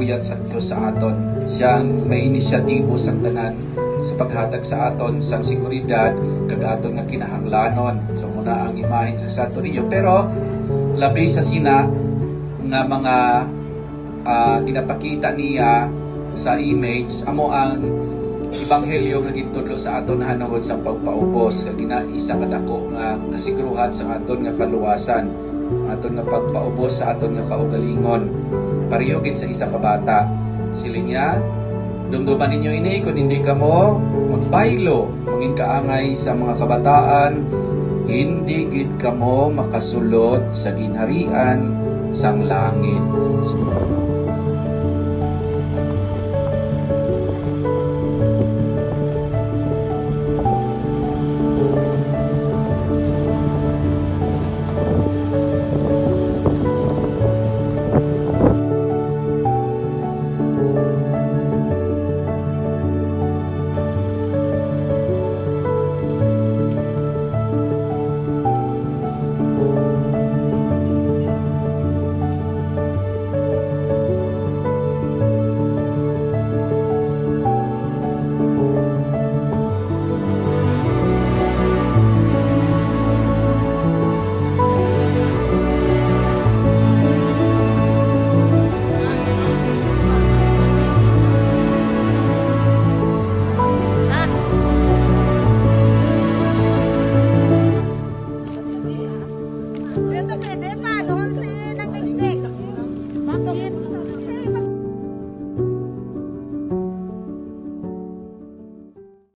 pagpuyat sa Dios sa aton. Siyang may inisyatibo sa tanan sa paghatag sa aton sa seguridad kag aton nga kinahanglanon. So muna ang imahen sa sato ninyo, pero labi sa sina nga mga ginapakita niya sa image amo ang ebanghelyo nga gitudlo sa aton hanungod sa pagpaubos kag isa ka dako nga kasiguruhan sa aton nga kaluwasan, aton nga pagpaubos sa aton nga kaugalingon. Pareho gid sa isa ka bata. Siling niya, dumduman ninyo ini kung hindi ka mo magbaylo, mangin kaangay sa mga kabataan, hindi gid ka mo makasulod sa ginharian sang langit.